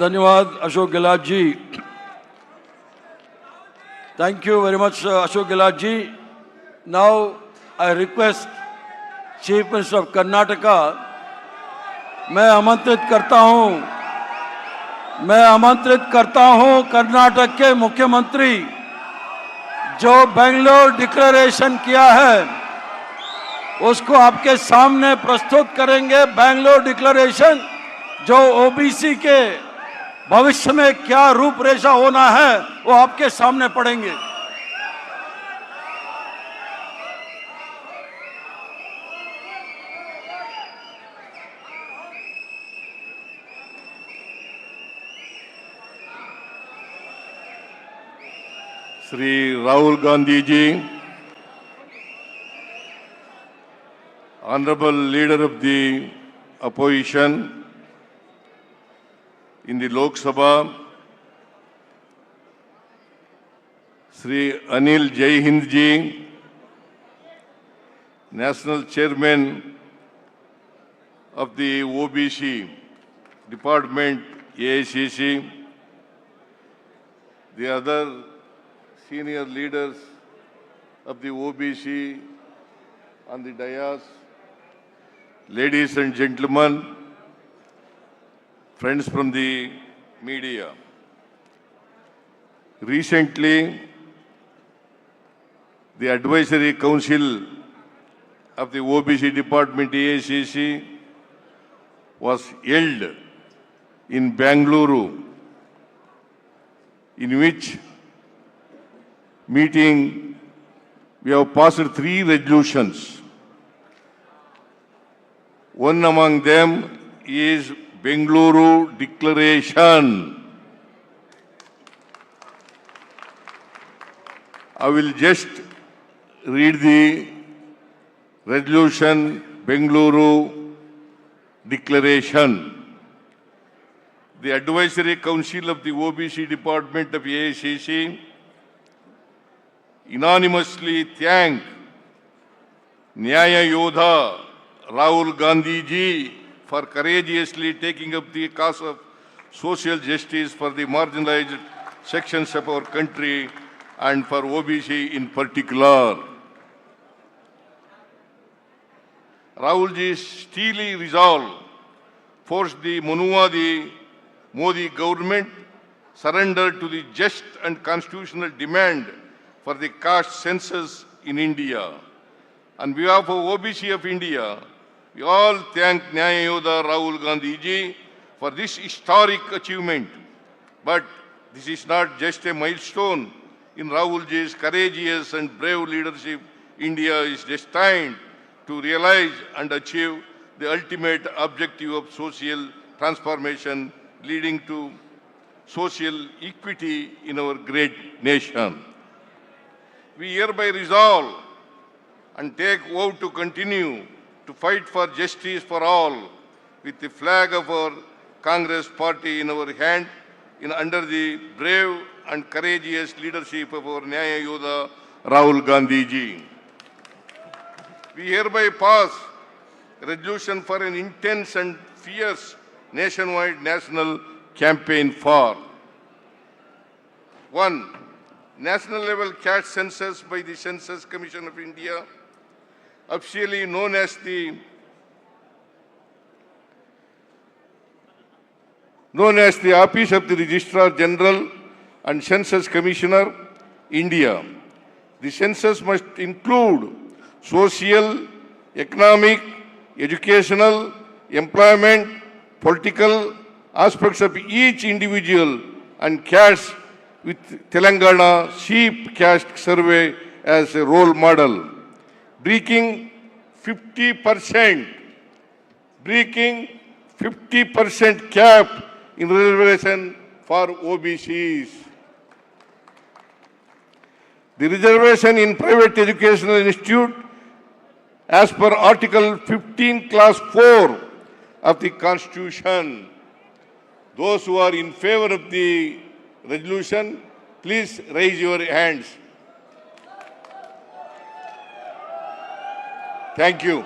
धन्यवाद Ashok Gehlot ji. Thank you very much, Ashok Gehlot ji. Now I request Chief Minister of Karnataka. मैं आमंत्रित करता हूं कर्नाटक के मुख्यमंत्री जो बेंगलोर डिक्लेरेशन किया है उसको आपके सामने प्रस्तुत करेंगे. बेंगलोर डिक्लेरेशन जो ओबीसी के भविष्य में क्या रूपरेखा होना है वो आपके सामने पढ़ेंगे. Shri Rahul Gandhi ji, Honorable Leader of the Opposition in the Lok Sabha, Shri Anil Jai Hind ji, National Chairman of the OBC Department, AICC, the other senior leaders of the OBC on the dais, ladies and gentlemen, friends from the media. Recently, the Advisory Council of the OBC Department AICC was held in Bengaluru, in which meeting we have passed 3 resolutions. One among them is Bengaluru Declaration. I will just read the resolution, Bengaluru Declaration. The Advisory Council of the OBC Department of AICC unanimously thank Nyaya Yodha Rahul Gandhi ji for courageously taking up the cause of social justice for the marginalized sections of our country and for OBC in particular. Rahul ji's steely resolve forced the Modi government surrender to the just and constitutional demand for the caste census in India. On behalf of OBC of India, we all thank Nyaya Yodha Rahul Gandhi ji for this historic achievement. But this is not just a milestone in Rahul ji's courageous and brave leadership. India is destined to realize and achieve the ultimate objective of social transformation leading to social equity in our great nation. We hereby resolve and take vow to continue to fight for justice for all with the flag of our Congress party in our hand under the brave and courageous leadership of our Nyaya Yodha Rahul Gandhi ji. We hereby pass a resolution for an intense and fierce nationwide national campaign for 1. National level caste census by the Census Commission of India, officially known as the Office of the Registrar General and Census Commissioner, India. The census must include social, economic, educational, employment, political aspects of each individual and caste, with Telangana Sheep Caste Survey as a role model. Breaking 50% cap in reservation for OBCs. The reservation in private educational institute as per Article 15, Clause 4 of the Constitution. Those who are in favor of the resolution, please raise your hands. Thank you.